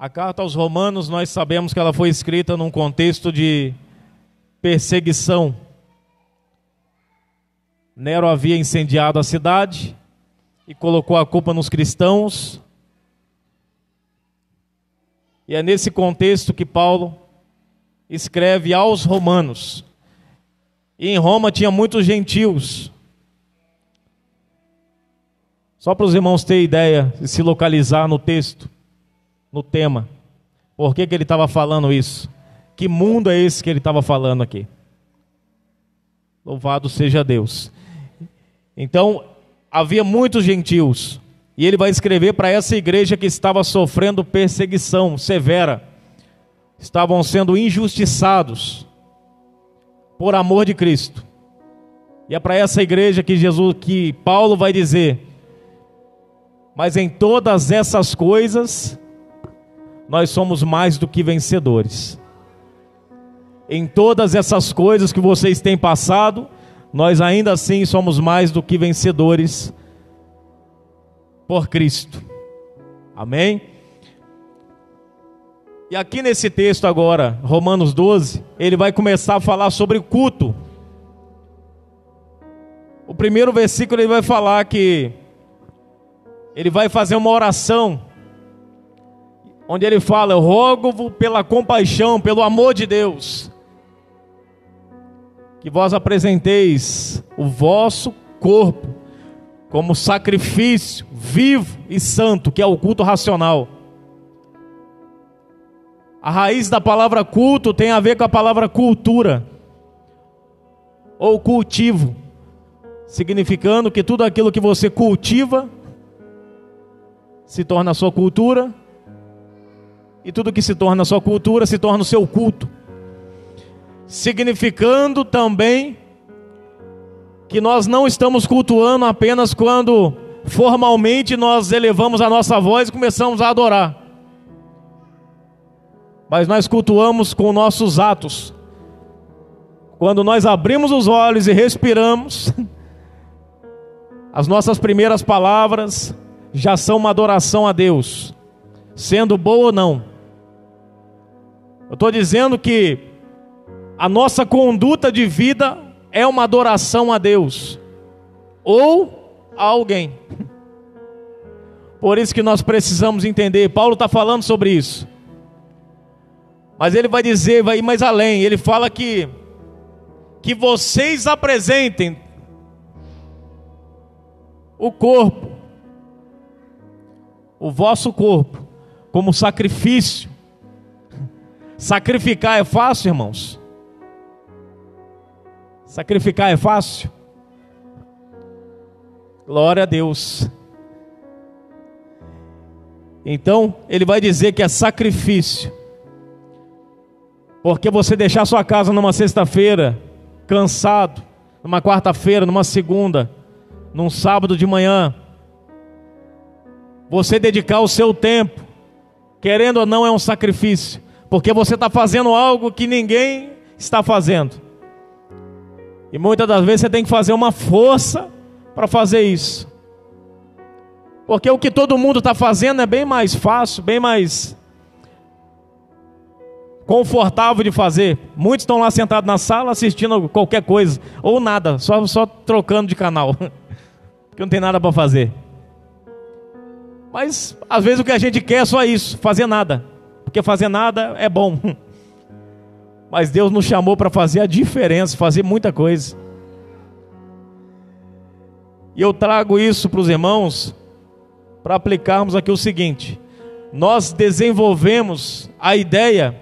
A carta aos Romanos, nós sabemos que ela foi escrita num contexto de perseguição. Nero havia incendiado a cidade e colocou a culpa nos cristãos. E é nesse contexto que Paulo escreve aos Romanos. E em Roma tinha muitos gentios. Só para os irmãos terem ideia e se localizar no texto, no tema. Por que ele estava falando isso? Que mundo é esse que ele estava falando aqui? Louvado seja Deus. Então, havia muitos gentios. E ele vai escrever para essa igreja que estava sofrendo perseguição severa. Estavam sendo injustiçados por amor de Cristo. E é para essa igreja que Paulo vai dizer: mas em todas essas coisas nós somos mais do que vencedores. Em todas essas coisas que vocês têm passado, nós ainda assim somos mais do que vencedores por Cristo. Amém? E aqui nesse texto agora, Romanos 12, ele vai começar a falar sobre o culto. O primeiro versículo ele vai falar que ele vai fazer uma oração, onde ele fala: eu rogo-vos pela compaixão, pelo amor de Deus, que vós apresenteis o vosso corpo como sacrifício vivo e santo, que é o culto racional. A raiz da palavra culto tem a ver com a palavra cultura, ou cultivo, significando que tudo aquilo que você cultiva se torna a sua cultura, e tudo que se torna a sua cultura se torna o seu culto. Significando também que nós não estamos cultuando apenas quando formalmente nós elevamos a nossa voz e começamos a adorar, mas nós cultuamos com nossos atos. Quando nós abrimos os olhos e respiramos, as nossas primeiras palavras já são uma adoração a Deus, sendo boa ou não. Eu estou dizendo que a nossa conduta de vida é uma adoração a Deus ou a alguém. Por isso que nós precisamos entender. Paulo está falando sobre isso, mas ele vai dizer, vai ir mais além. Ele fala que vocês apresentem o corpo, o vosso corpo, como sacrifício. Sacrificar é fácil, irmãos? Sacrificar é fácil? Glória a Deus. Então, ele vai dizer que é sacrifício. Porque você deixar sua casa numa sexta-feira, cansado, numa quarta-feira, numa segunda, num sábado de manhã, você dedicar o seu tempo, querendo ou não, é um sacrifício, porque você está fazendo algo que ninguém está fazendo, e muitas das vezes você tem que fazer uma força para fazer isso, porque o que todo mundo está fazendo é bem mais fácil, bem mais confortável de fazer. Muitos estão lá sentados na sala assistindo qualquer coisa, ou nada, só trocando de canal, porque não tem nada para fazer. Mas às vezes o que a gente quer é só isso, fazer nada, porque fazer nada é bom. Mas Deus nos chamou para fazer a diferença, fazer muita coisa. E eu trago isso para os irmãos, para aplicarmos aqui o seguinte: nós desenvolvemos a ideia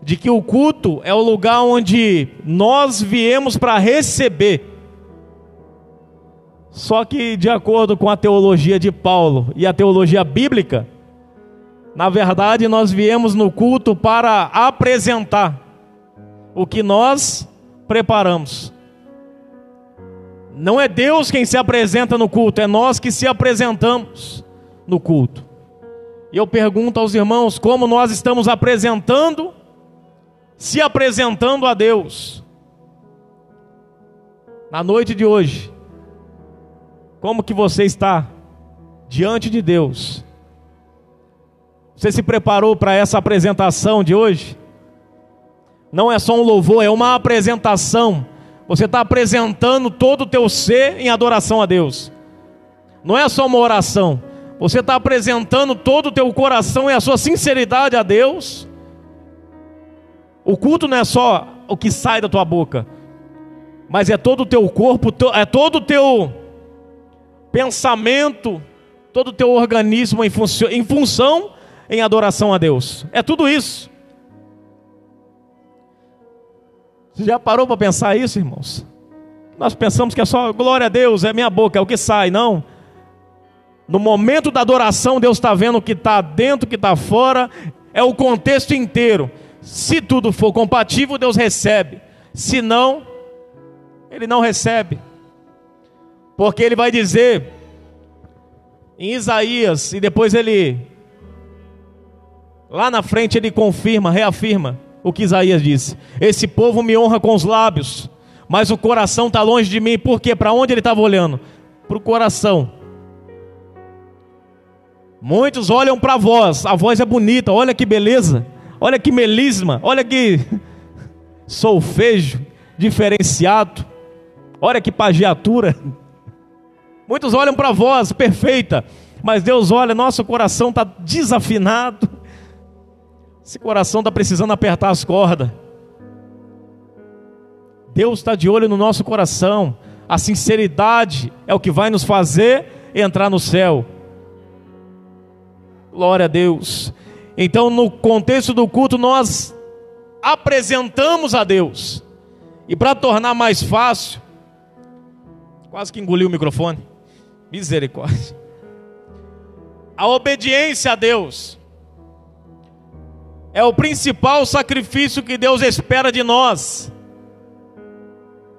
de que o culto é o lugar onde nós viemos para receber. Só que, de acordo com a teologia de Paulo e a teologia bíblica, na verdade nós viemos no culto para apresentar o que nós preparamos. Não é Deus quem se apresenta no culto, é nós que se apresentamos no culto. E eu pergunto aos irmãos, como nós estamos se apresentando a Deus na noite de hoje? Como que você está diante de Deus, Você se preparou para essa apresentação de hoje? Não é só um louvor, é uma apresentação. Você está apresentando todo o teu ser em adoração a Deus. Não é só uma oração. Você está apresentando todo o teu coração e a sua sinceridade a Deus. O culto não é só o que sai da tua boca, mas é todo o teu corpo, é todo o teu pensamento, todo o teu organismo em função em adoração a Deus. É tudo isso. Você já parou para pensar isso, irmãos? Nós pensamos que é só glória a Deus, é minha boca, é o que sai. Não. No momento da adoração, Deus está vendo o que está dentro, o que está fora. É o contexto inteiro. Se tudo for compatível, Deus recebe. Se não, Ele não recebe. Porque Ele vai dizer em Isaías, e depois Ele, lá na frente Ele confirma, reafirma o que Isaías disse: esse povo me honra com os lábios, mas o coração está longe de mim. Por quê? Para onde ele estava olhando? Para o coração. Muitos olham para a voz é bonita, olha que beleza, olha que melisma, olha que solfejo diferenciado, olha que pagiatura. Muitos olham para a voz perfeita, mas Deus olha, nosso coração está desafinado, esse coração está precisando apertar as cordas. Deus está de olho no nosso coração. A sinceridade é o que vai nos fazer entrar no céu. Glória a Deus. Então, no contexto do culto, nós apresentamos a Deus. E para tornar mais fácil, quase que engoliu o microfone, misericórdia, a obediência a Deus é o principal sacrifício que Deus espera de nós.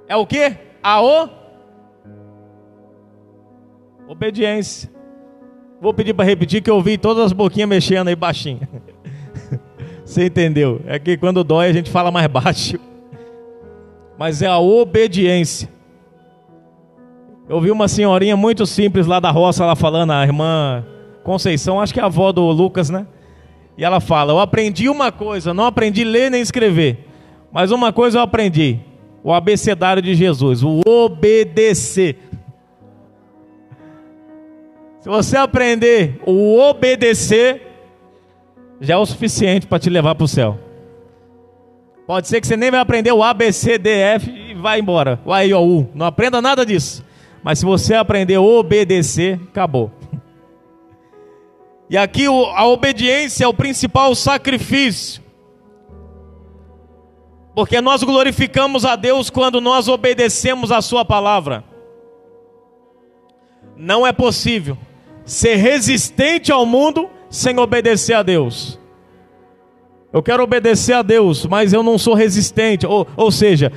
É o quê? Obediência. Vou pedir para repetir, que eu ouvi todas as boquinhas mexendo aí baixinho. Você entendeu? É que quando dói a gente fala mais baixo. Mas é a obediência. Eu ouvi uma senhorinha muito simples lá da roça, ela falando, a irmã Conceição, acho que é a avó do Lucas, né? E ela fala: eu aprendi uma coisa, não aprendi a ler nem escrever, mas uma coisa eu aprendi: o abecedário de Jesus, o obedecer. Se você aprender o obedecer, já é o suficiente para te levar para o céu. Pode ser que você nem vai aprender o A, B, C, D, F e vai embora, o A, I, O, U. Não aprenda nada disso. Mas se você aprender a obedecer, acabou. E aqui a obediência é o principal sacrifício. Porque nós glorificamos a Deus quando nós obedecemos a sua palavra. Não é possível ser resistente ao mundo sem obedecer a Deus. Eu quero obedecer a Deus, mas eu não sou resistente. Ou seja,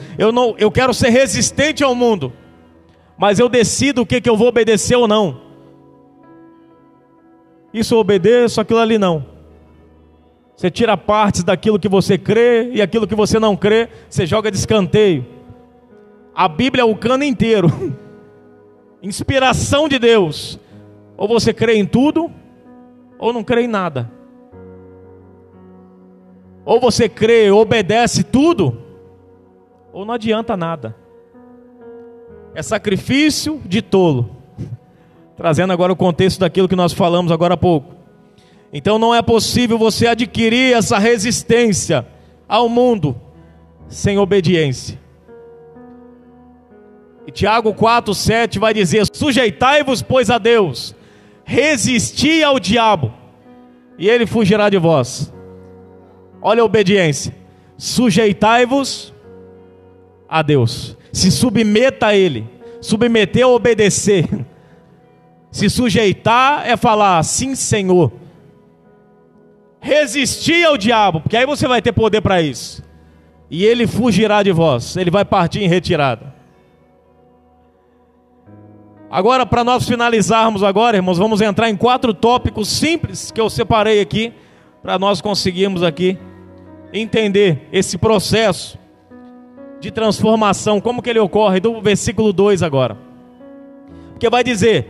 eu quero ser resistente ao mundo, mas eu decido o que eu vou obedecer ou não. Isso eu obedeço, aquilo ali não. Você tira partes daquilo que você crê, e aquilo que você não crê, você joga de escanteio. A Bíblia é o cano inteiro. Inspiração de Deus. Ou você crê em tudo, ou não crê em nada. Ou você crê, obedece tudo, ou não adianta nada. É sacrifício de tolo. Trazendo agora o contexto daquilo que nós falamos agora há pouco. Então não é possível você adquirir essa resistência ao mundo sem obediência. E Tiago 4:7 vai dizer: sujeitai-vos, pois, a Deus, resisti ao diabo, e ele fugirá de vós. Olha a obediência. Sujeitai-vos a Deus. Se submeta a Ele. Submeter é obedecer. Se sujeitar é falar: sim, Senhor. Resistir ao diabo, porque aí você vai ter poder para isso. E ele fugirá de vós. Ele vai partir em retirada. Agora, para nós finalizarmos agora, irmãos, vamos entrar em 4 tópicos simples que eu separei aqui, para nós conseguirmos aqui entender esse processo de transformação, como que ele ocorre, do versículo 2 agora. Porque vai dizer: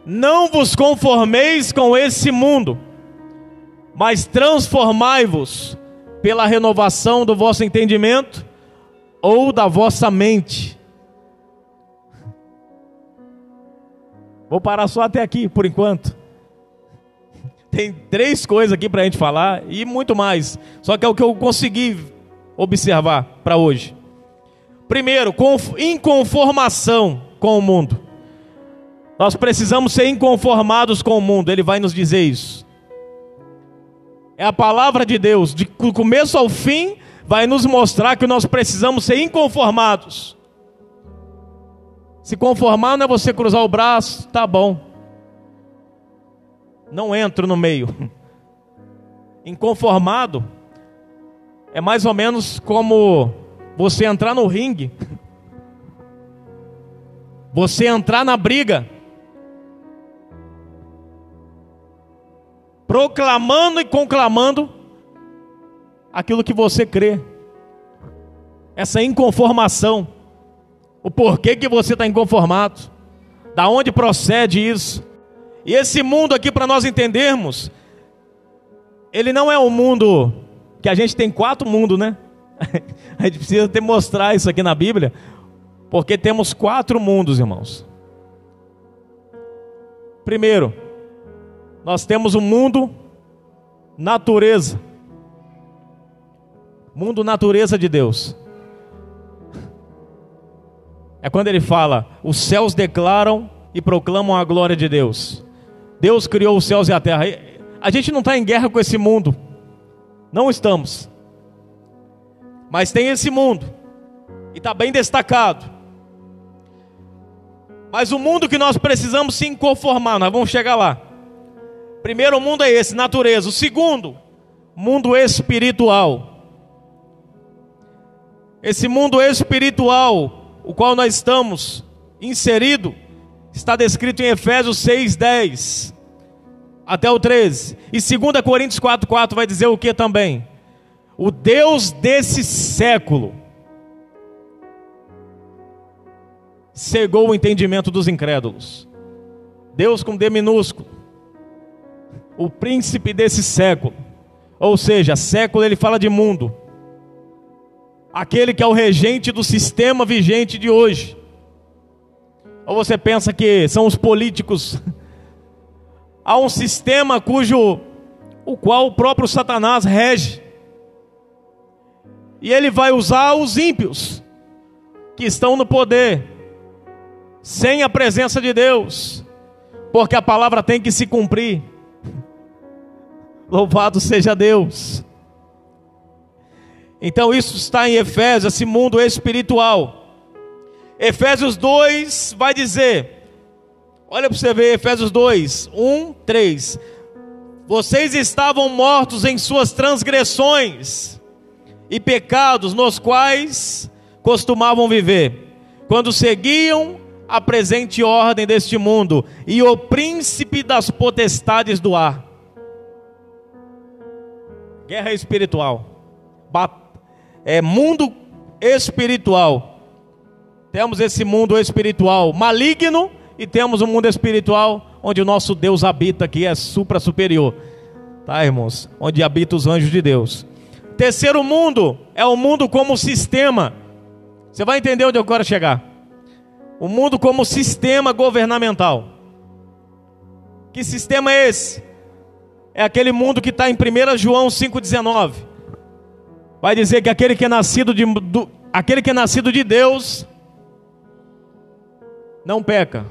não vos conformeis com esse mundo, mas transformai-vos pela renovação do vosso entendimento ou da vossa mente. Vou parar só até aqui por enquanto. Tem 3 coisas aqui para a gente falar e muito mais. Só que é o que eu consegui observar para hoje. Primeiro, inconformação com o mundo. Nós precisamos ser inconformados com o mundo. Ele vai nos dizer isso. É a palavra de Deus, de começo ao fim, vai nos mostrar que nós precisamos ser inconformados. Se conformar não é você cruzar o braço, tá bom. Não entro no meio. Inconformado é mais ou menos como você entrar no ringue, você entrar na briga, proclamando e conclamando aquilo que você crê. Essa inconformação, o porquê que você está inconformado, da onde procede isso. E esse mundo aqui, para nós entendermos, ele não é um mundo que a gente tem 4 mundos, né? A gente precisa mostrar isso aqui na Bíblia, porque temos 4 mundos, irmãos. Primeiro, nós temos o mundo natureza. Mundo natureza de Deus. É quando ele fala, os céus declaram e proclamam a glória de Deus. Deus criou os céus e a terra. A gente não está em guerra com esse mundo. Não estamos. Mas tem esse mundo. E está bem destacado. Mas o mundo que nós precisamos se inconformar, nós vamos chegar lá. Primeiro mundo é esse, natureza. O segundo, mundo espiritual. Esse mundo espiritual, o qual nós estamos inserido, está descrito em Efésios 6:10 até o 13. E 2 Coríntios 4:4 vai dizer o que também? O Deus desse século cegou o entendimento dos incrédulos. Deus com D minúsculo. O príncipe desse século. Ou seja, século ele fala de mundo. Aquele que é o regente do sistema vigente de hoje. Ou você pensa que são os políticos? Há um sistema o qual o próprio Satanás rege. E ele vai usar os ímpios que estão no poder, sem a presença de Deus, porque a palavra tem que se cumprir. Louvado seja Deus. Então isso está em Efésios, esse mundo espiritual. Efésios 2 vai dizer, olha para você ver, Efésios 2, 1, 3. Vocês estavam mortos em suas transgressões e pecados, nos quais costumavam viver, quando seguiam a presente ordem deste mundo e o príncipe das potestades do ar. Guerra espiritual. É mundo espiritual. Temos esse mundo espiritual maligno e temos um mundo espiritual onde o nosso Deus habita, que é supra-superior. Tá, irmãos? Onde habita os anjos de Deus. Terceiro mundo é o mundo como sistema. Você vai entender onde eu quero chegar. O mundo como sistema governamental. Que sistema é esse? É aquele mundo que está em 1 João 5,19. Vai dizer que aquele que é nascido de Deus não peca.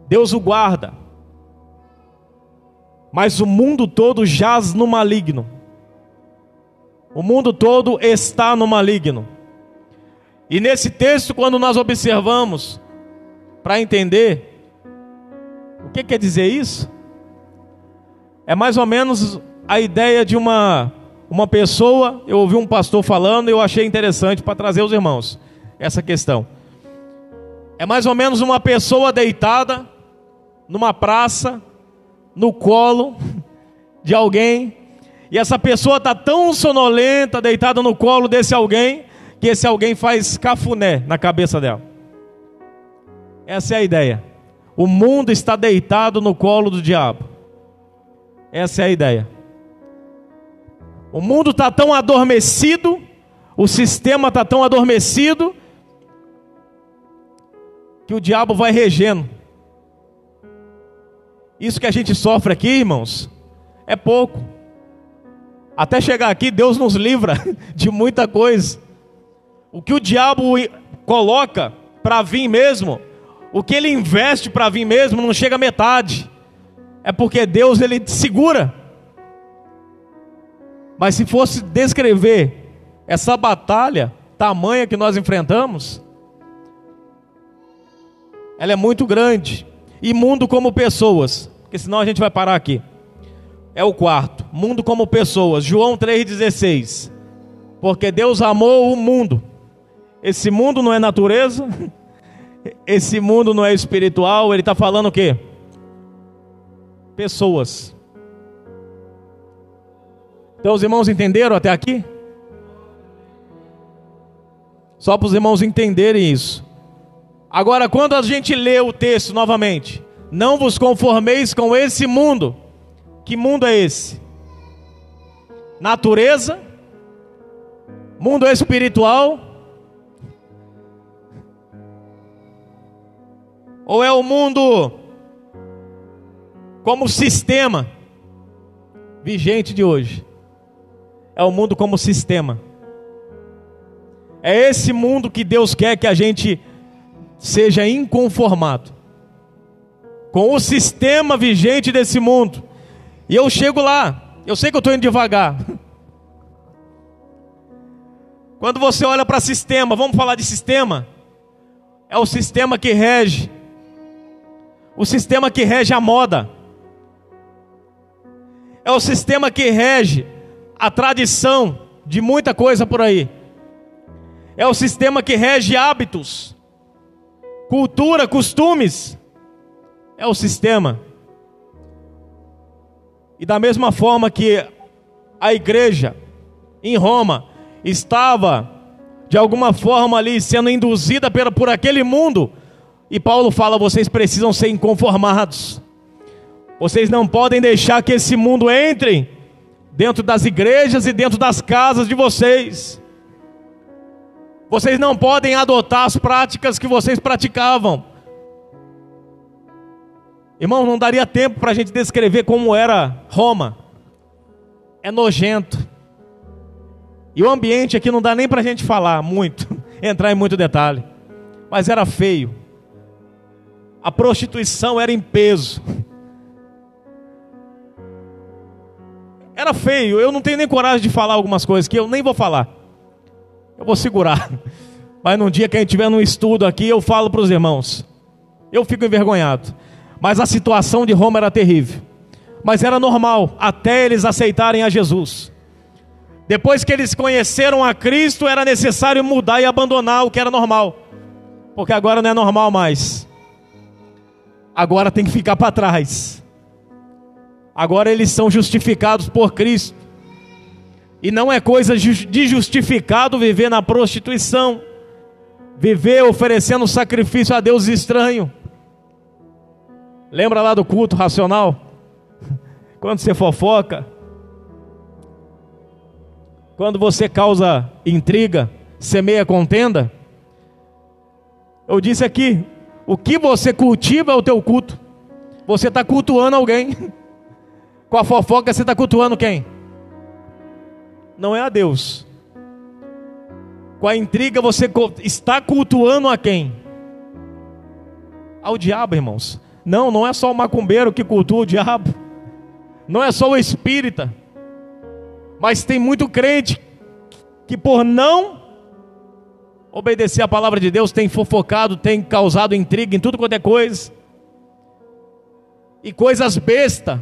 Deus o guarda. Mas o mundo todo jaz no maligno. O mundo todo está no maligno. E nesse texto, quando nós observamos, para entender, o que quer dizer isso? É mais ou menos a ideia de uma pessoa. Eu ouvi um pastor falando e eu achei interessante para trazer aos irmãos essa questão. É mais ou menos uma pessoa deitada numa praça, no colo de alguém, e essa pessoa está tão sonolenta, deitada no colo desse alguém, que esse alguém faz cafuné na cabeça dela. Essa é a ideia. O mundo está deitado no colo do diabo. Essa é a ideia. O mundo está tão adormecido, o sistema está tão adormecido, que o diabo vai regendo. Isso que a gente sofre aqui, irmãos, é pouco. Até chegar aqui, Deus nos livra de muita coisa. O que o diabo coloca para vir mesmo, o que ele investe para vir mesmo, não chega a metade. É porque Deus, ele segura. Mas se fosse descrever essa batalha tamanha que nós enfrentamos, ela é muito grande. E mundo como pessoas, porque senão a gente vai parar aqui. É o quarto, mundo como pessoas. João 3,16. Porque Deus amou o mundo. Esse mundo não é natureza, esse mundo não é espiritual. Ele está falando o quê? Pessoas. Então os irmãos entenderam até aqui? Só para os irmãos entenderem isso. Agora, quando a gente lê o texto novamente, não vos conformeis com esse mundo. Que mundo é esse? Natureza? Mundo espiritual? Ou é o mundo como sistema vigente de hoje? É o mundo como sistema. É esse mundo que Deus quer que a gente seja inconformado com o sistema vigente desse mundo. E eu chego lá, eu sei que eu estou indo devagar. Quando você olha para sistema, vamos falar de sistema? É o sistema que rege. O sistema que rege a moda. É o sistema que rege a tradição de muita coisa por aí. É o sistema que rege hábitos, cultura, costumes. É o sistema. E da mesma forma que a igreja em Roma estava de alguma forma ali sendo induzida por aquele mundo, e Paulo fala: vocês precisam ser inconformados. Vocês não podem deixar que esse mundo entre dentro das igrejas e dentro das casas de vocês. Vocês não podem adotar as práticas que vocês praticavam. Irmão, não daria tempo para a gente descrever como era Roma. É nojento. E o ambiente aqui não dá nem para a gente falar muito, entrar em muito detalhe. Mas era feio. A prostituição era em peso. Era feio. Eu não tenho nem coragem de falar algumas coisas que eu nem vou falar. Eu vou segurar. Mas num dia que a gente tiver num estudo aqui, eu falo para os irmãos. Eu fico envergonhado. Mas a situação de Roma era terrível. Mas era normal, até eles aceitarem a Jesus. Depois que eles conheceram a Cristo, era necessário mudar e abandonar o que era normal. Porque agora não é normal mais. Agora tem que ficar para trás. Agora eles são justificados por Cristo. E não é coisa de justificado viver na prostituição, viver oferecendo sacrifício a Deus estranho. Lembra lá do culto racional? Quando você fofoca, quando você causa intriga, semeia contenda. Eu disse aqui, o que você cultiva é o teu culto. Você está cultuando alguém. Com a fofoca você está cultuando quem? Não é a Deus. Com a intriga você está cultuando a quem? Ao diabo, irmãos. Não, não é só o macumbeiro que cultua o diabo. Não é só o espírita. Mas tem muito crente que por não obedecer a palavra de Deus tem fofocado, tem causado intriga em tudo quanto é coisa. E coisas besta.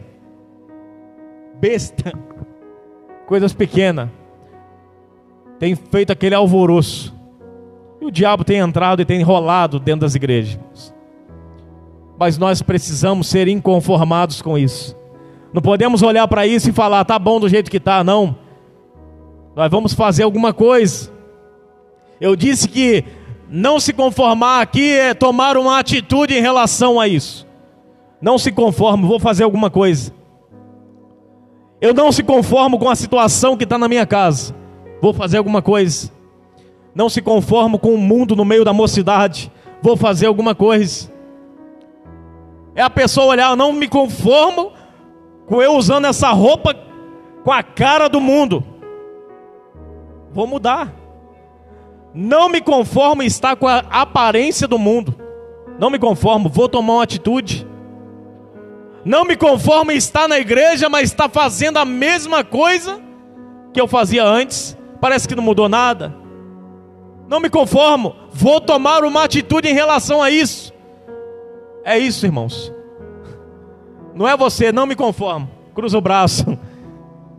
Coisas pequenas. Tem feito aquele alvoroço. E o diabo tem entrado e tem enrolado dentro das igrejas. Mas nós precisamos ser inconformados com isso. Não podemos olhar para isso e falar, tá bom do jeito que tá, não. Nós vamos fazer alguma coisa. Eu disse que não se conformar aqui é tomar uma atitude em relação a isso. Não se conforme, vou fazer alguma coisa. Eu não se conformo com a situação que está na minha casa, vou fazer alguma coisa. Não se conformo com o mundo no meio da mocidade, vou fazer alguma coisa. É a pessoa olhar, eu não me conformo com eu usando essa roupa com a cara do mundo, vou mudar. Não me conformo em estar com a aparência do mundo, não me conformo, vou tomar uma atitude. Não me conformo em estar na igreja, mas está fazendo a mesma coisa que eu fazia antes, parece que não mudou nada. Não me conformo, vou tomar uma atitude em relação a isso. É isso, irmãos. Não é você, não me conformo, cruza o braço.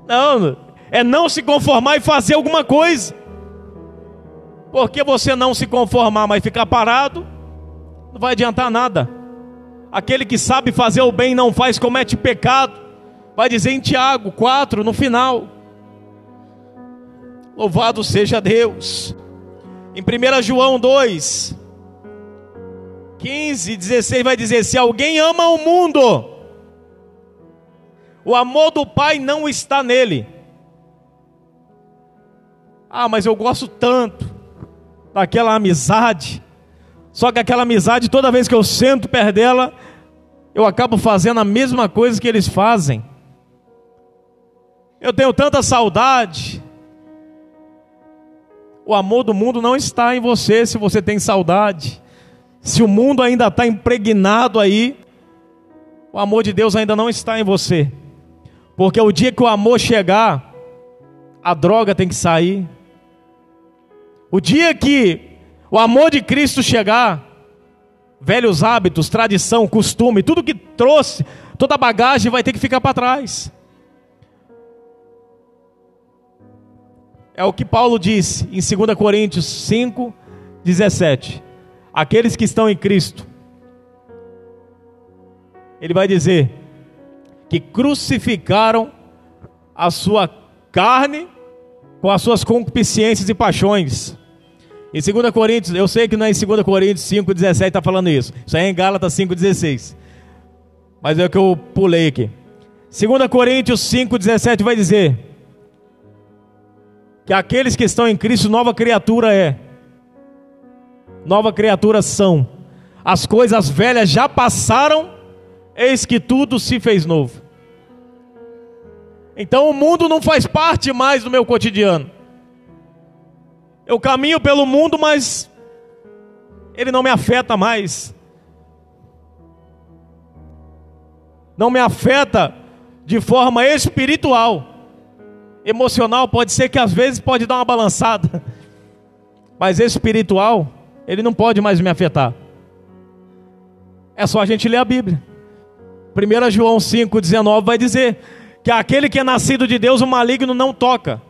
Não, é não se conformar e fazer alguma coisa. Porque você não se conformar, mas ficar parado, não vai adiantar nada. Aquele que sabe fazer o bem e não faz, comete pecado. Vai dizer em Tiago 4, no final. Louvado seja Deus. Em 1 João 2, 15, 16 vai dizer: se alguém ama o mundo, o amor do Pai não está nele. Ah, mas eu gosto tanto daquela amizade. Só que aquela amizade, toda vez que eu sento perto dela, eu acabo fazendo a mesma coisa que eles fazem. Eu tenho tanta saudade. O amor do mundo não está em você se você tem saudade. Se o mundo ainda está impregnado aí, o amor de Deus ainda não está em você. Porque o dia que o amor chegar, a droga tem que sair. O dia que o amor de Cristo chegar, velhos hábitos, tradição, costume, tudo que trouxe, toda a bagagem vai ter que ficar para trás. É o que Paulo disse em 2 Coríntios 5, 17. Aqueles que estão em Cristo, ele vai dizer que crucificaram a sua carne com as suas concupiscências e paixões. Em 2 Coríntios, eu sei que não é em 2 Coríntios 5, 17 está falando isso. Isso aí é em Gálatas 5, 16. Mas é o que eu pulei aqui. 2 Coríntios 5, 17 vai dizer que aqueles que estão em Cristo, nova criatura é. Nova criatura são. As coisas velhas já passaram, eis que tudo se fez novo. Então o mundo não faz parte mais do meu cotidiano. Eu caminho pelo mundo, mas ele não me afeta mais. Não me afeta de forma espiritual. Emocional pode ser que às vezes pode dar uma balançada, mas espiritual, ele não pode mais me afetar. É só a gente ler a Bíblia. 1 João 5, 19 vai dizer que aquele que é nascido de Deus, o maligno não toca.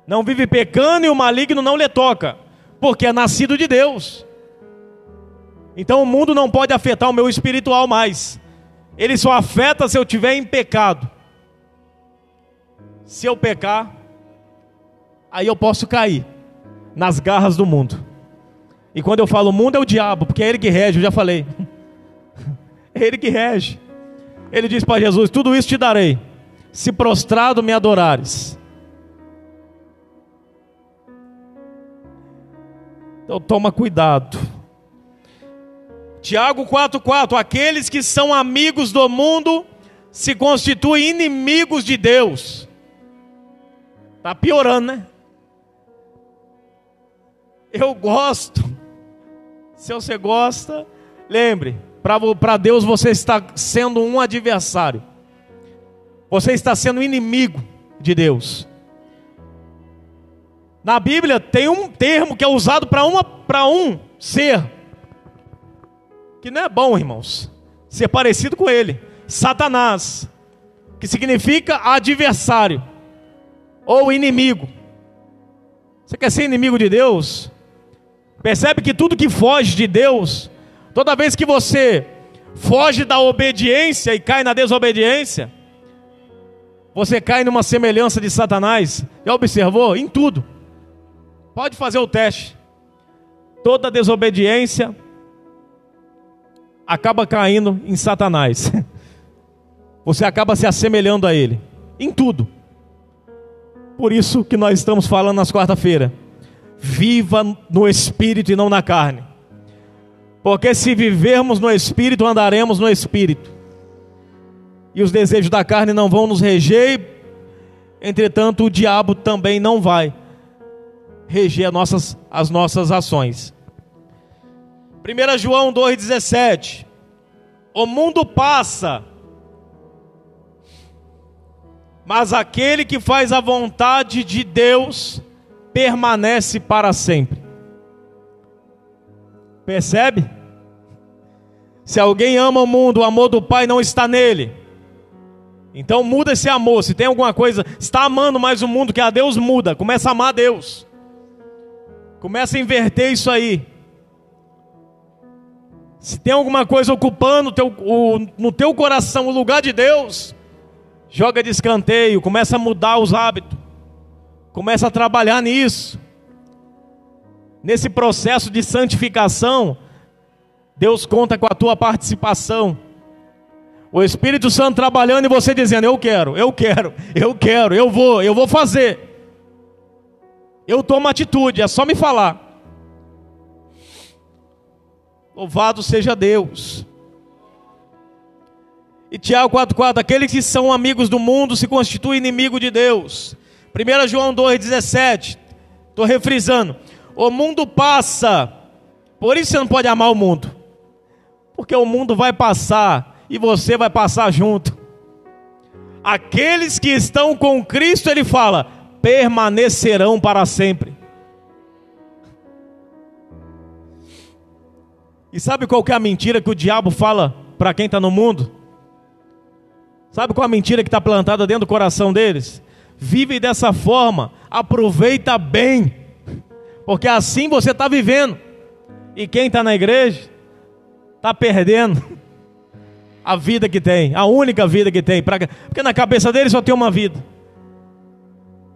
Não vive pecando e o maligno não lhe toca, porque é nascido de Deus. Então o mundo não pode afetar o meu espiritual mais. Ele só afeta se eu estiver em pecado. Se eu pecar, aí eu posso cair nas garras do mundo. E quando eu falo mundo é o diabo, porque é ele que rege, eu já falei. É ele que rege. Ele diz para Jesus: tudo isso te darei, se prostrado me adorares. Então toma cuidado. Tiago 4,4: aqueles que são amigos do mundo se constituem inimigos de Deus. Está piorando, né? Eu gosto. Se você gosta, lembre, para Deus você está sendo um adversário. Você está sendo inimigo de Deus. Na Bíblia tem um termo que é usado para um ser, que não é bom, irmãos, ser parecido com ele. Satanás, que significa adversário ou inimigo. Você quer ser inimigo de Deus? Percebe que tudo que foge de Deus, toda vez que você foge da obediência e cai na desobediência, você cai numa semelhança de Satanás. Já observou? Em tudo. Pode fazer o teste. Toda desobediência acaba caindo em Satanás. Você acaba se assemelhando a ele. em tudo. Por isso que nós estamos falando nas quarta-feira. Viva no Espírito e não na carne. Porque se vivermos no Espírito, andaremos no Espírito. E os desejos da carne não vão nos reger. Entretanto, o diabo também não vai reger as nossas ações. 1 João 2,17. O mundo passa, mas aquele que faz a vontade de Deus permanece para sempre. Percebe? Se alguém ama o mundo, o amor do Pai não está nele. Então muda esse amor. Se tem alguma coisa, está amando mais o mundo que a Deus, muda. Começa a amar a Deus. Começa a inverter isso aí. Se tem alguma coisa ocupando no teu coração o lugar de Deus, joga de escanteio, começa a mudar os hábitos. Começa a trabalhar nisso. Nesse processo de santificação, Deus conta com a tua participação. O Espírito Santo trabalhando e você dizendo: eu quero, eu vou fazer. Eu tomo atitude, é só me falar. Louvado seja Deus. E Tiago 4,4: aqueles que são amigos do mundo se constituem inimigo de Deus. 1 João 2,17, estou refrisando: o mundo passa, por isso você não pode amar o mundo, porque o mundo vai passar e você vai passar junto. Aqueles que estão com Cristo, ele fala, permanecerão para sempre. E sabe qual que é a mentira que o diabo fala para quem está no mundo? Sabe qual é a mentira que está plantada dentro do coração deles? Vive dessa forma, aproveita bem, porque assim você está vivendo. E quem está na igreja está perdendo a vida que tem, a única vida que tem, porque na cabeça dele só tem uma vida.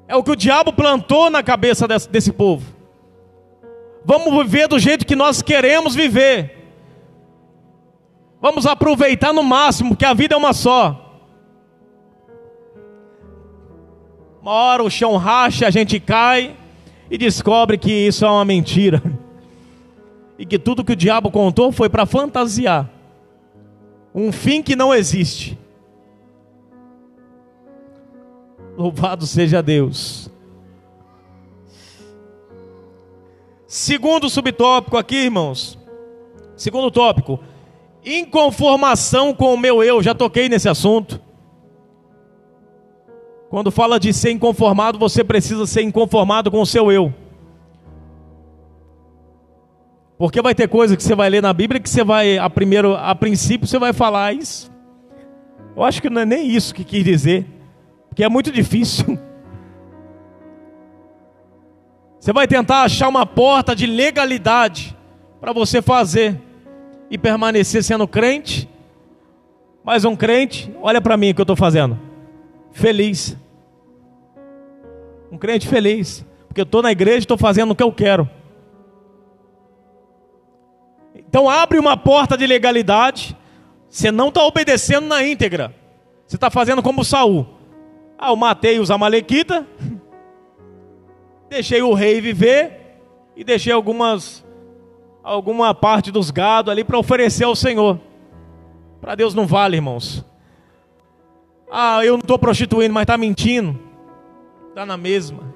É o que o diabo plantou na cabeça desse povo. Vamos viver do jeito que nós queremos viver. Vamos aproveitar no máximo, porque a vida é uma só. Uma hora o chão racha, a gente cai e descobre que isso é uma mentira. E que tudo que o diabo contou foi para fantasiar um fim que não existe. Louvado seja Deus. Segundo subtópico aqui, irmãos. Segundo tópico: inconformação com o meu eu. Já toquei nesse assunto. Quando fala de ser inconformado, você precisa ser inconformado com o seu eu. Porque vai ter coisa que você vai ler na Bíblia que você vai, a princípio, você vai falar isso. Eu acho que não é nem isso que quis dizer, porque é muito difícil. Você vai tentar achar uma porta de legalidade para você fazer e permanecer sendo crente. Mas um crente, olha para mim o que eu estou fazendo, feliz. Um crente feliz, porque eu estou na igreja e estou fazendo o que eu quero. Então abre uma porta de legalidade. Você não está obedecendo na íntegra. Você está fazendo como Saul. Eu matei os amalequitas, deixei o rei viver e deixei alguma parte dos gados ali para oferecer ao Senhor. Para Deus não vale, irmãos. Eu não estou prostituindo, mas está mentindo. Está na mesma.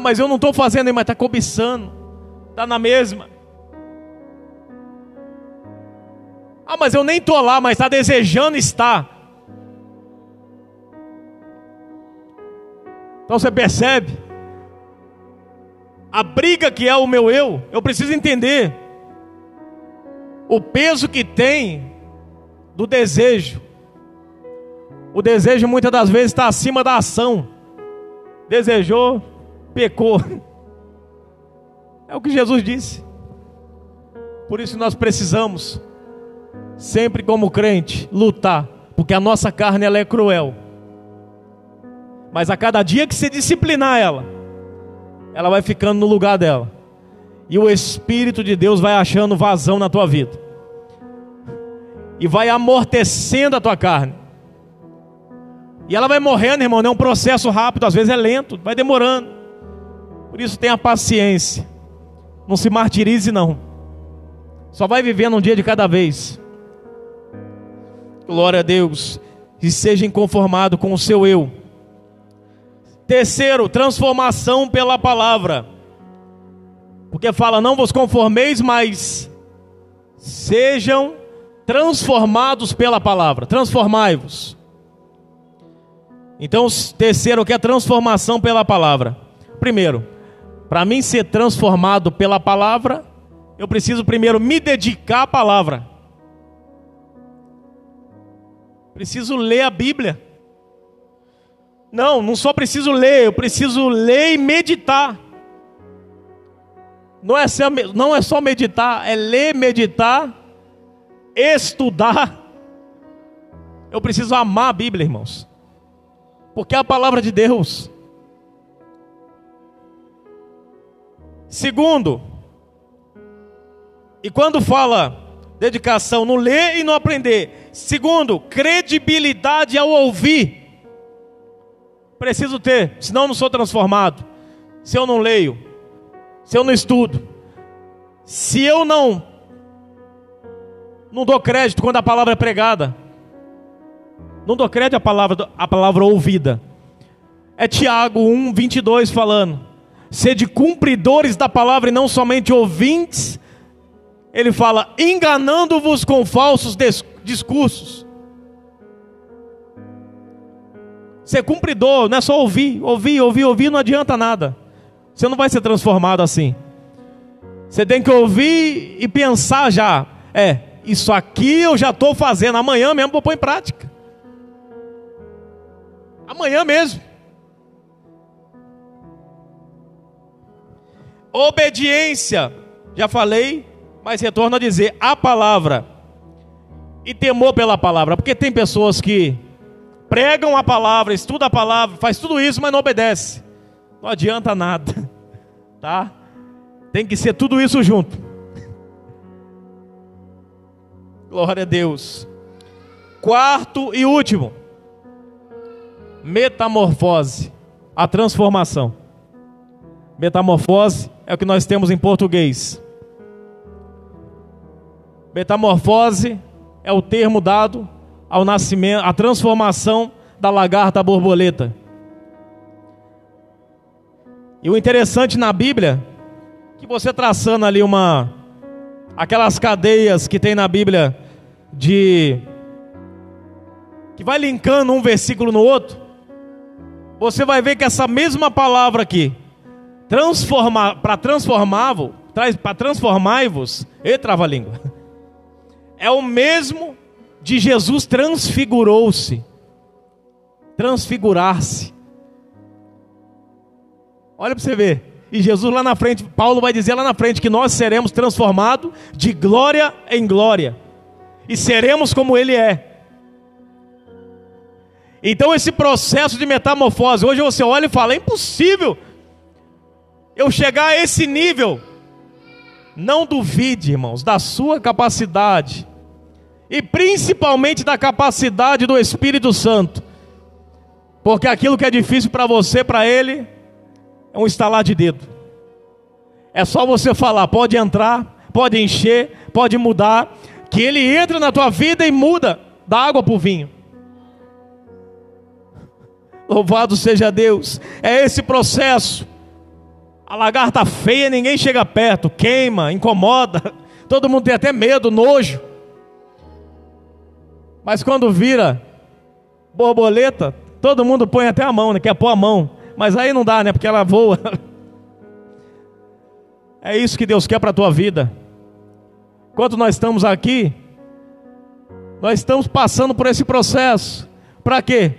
Mas eu não estou fazendo, mas está cobiçando. Está na mesma. Mas eu nem estou lá, mas está desejando estar. Então você percebe? A briga que é o meu eu preciso entender o peso que tem do desejo. O desejo muitas das vezes está acima da ação. Desejou, pecou. É o que Jesus disse. Por isso nós precisamos, sempre como crente, lutar, porque a nossa carne ela é cruel. Mas a cada dia que você disciplinar ela vai ficando no lugar dela. E o Espírito de Deus vai achando vazão na tua vida. E vai amortecendo a tua carne. E ela vai morrendo, irmão, não é um processo rápido, às vezes é lento, vai demorando. Por isso tenha paciência. Não se martirize não. Só vai vivendo um dia de cada vez. Glória a Deus. E seja inconformado com o seu eu. Terceiro, transformação pela palavra. Porque fala, não vos conformeis, mas sejam transformados pela palavra. Transformai-vos. Então, terceiro, que é transformação pela palavra. Primeiro, para mim ser transformado pela palavra, eu preciso primeiro me dedicar à palavra. Preciso ler a Bíblia. Não só preciso ler, eu preciso ler e meditar. Não é só meditar, é ler, meditar, estudar. Eu preciso amar a Bíblia, irmãos. Porque é a palavra de Deus. Segundo, e quando fala dedicação, não ler e não aprender. Segundo, credibilidade ao ouvir. Preciso ter, senão eu não sou transformado. Se eu não leio, se eu não estudo, se eu não dou crédito quando a palavra é pregada, não dou crédito à palavra ouvida. É Tiago 1:22 falando: sede cumpridores da palavra e não somente ouvintes. Ele fala, enganando-vos com falsos discursos. Ser cumpridor não é só ouvir não adianta nada. Você não vai ser transformado assim. Você tem que ouvir e pensar já. Isso aqui eu já estou fazendo, amanhã mesmo vou pôr em prática. Amanhã mesmo. Obediência, já falei, mas retorno a dizer, a palavra. E temor pela palavra, porque tem pessoas que pregam a palavra, estudam a palavra, faz tudo isso, mas não obedece. Não adianta nada, tá? Tem que ser tudo isso junto. Glória a Deus. Quarto e último, metamorfose, a transformação. Metamorfose é o que nós temos em português. Metamorfose é o termo dado ao nascimento, à transformação da lagarta à borboleta. E o interessante na Bíblia, que você traçando ali aquelas cadeias que tem na Bíblia que vai linkando um versículo no outro, você vai ver que essa mesma palavra aqui, para transformai-vos, trava-língua, é o mesmo de Jesus transfigurou-se, transfigurar-se. Olha para você ver. E Jesus lá na frente, Paulo vai dizer lá na frente que nós seremos transformados de glória em glória. E seremos como Ele é. Então esse processo de metamorfose, hoje você olha e fala, é impossível eu chegar a esse nível. Não duvide, irmãos, da sua capacidade. E principalmente da capacidade do Espírito Santo. Porque aquilo que é difícil para você, para Ele, é um estalar de dedo. É só você falar, pode entrar, pode encher, pode mudar, que Ele entra na tua vida e muda da água para o vinho. Louvado seja Deus. É esse processo. A lagarta feia, ninguém chega perto, queima, incomoda, todo mundo tem até medo, nojo. Mas quando vira borboleta, todo mundo põe até a mão, né? Quer pôr a mão. Mas aí não dá, né? Porque ela voa. É isso que Deus quer para a tua vida. Enquanto nós estamos aqui, nós estamos passando por esse processo. Para quê?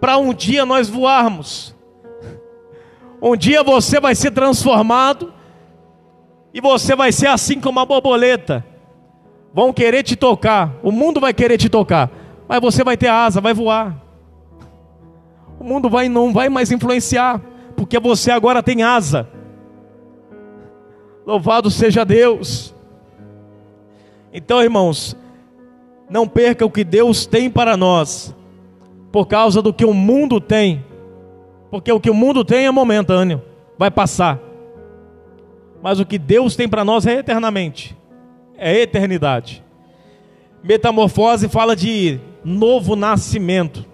Para um dia nós voarmos. Um dia você vai ser transformado. E você vai ser assim como a borboleta. Vão querer te tocar. O mundo vai querer te tocar. Mas você vai ter asa, vai voar. O mundo não vai mais influenciar, porque você agora tem asa. Louvado seja Deus. Então, irmãos, não perca o que Deus tem para nós. por causa do que o mundo tem, porque o que o mundo tem é momentâneo, vai passar, mas o que Deus tem para nós é eternamente, é eternidade. Metamorfose fala de novo nascimento.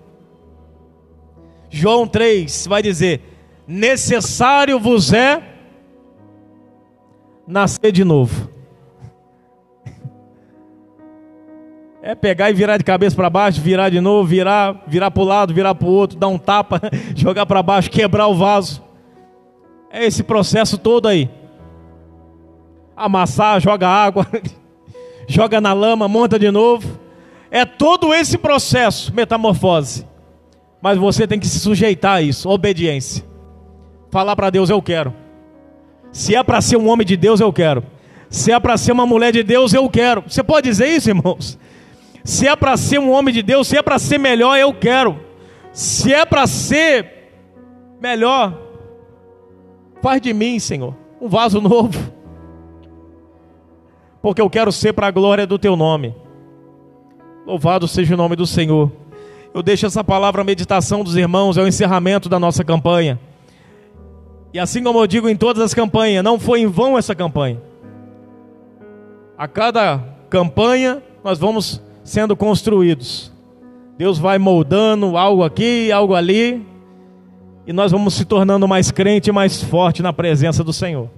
João 3 vai dizer: necessário vos é nascer de novo. É pegar e virar de cabeça para baixo, virar de novo, virar para o lado, virar para o outro, dar um tapa, jogar para baixo, quebrar o vaso. É esse processo todo aí. Amassar, joga água, joga na lama, monta de novo. É todo esse processo, metamorfose. Mas você tem que se sujeitar a isso, obediência. Falar para Deus: eu quero. Se é para ser um homem de Deus, eu quero. Se é para ser uma mulher de Deus, eu quero. Você pode dizer isso, irmãos? Se é para ser um homem de Deus, se é para ser melhor, eu quero. Se é para ser melhor, faz de mim, Senhor, um vaso novo, porque eu quero ser para a glória do teu nome. Louvado seja o nome do Senhor. Eu deixo essa palavra à meditação dos irmãos, é o encerramento da nossa campanha. E assim como eu digo em todas as campanhas, não foi em vão essa campanha. A cada campanha nós vamos sendo construídos. Deus vai moldando algo aqui, algo ali, e nós vamos se tornando mais crente e mais forte na presença do Senhor.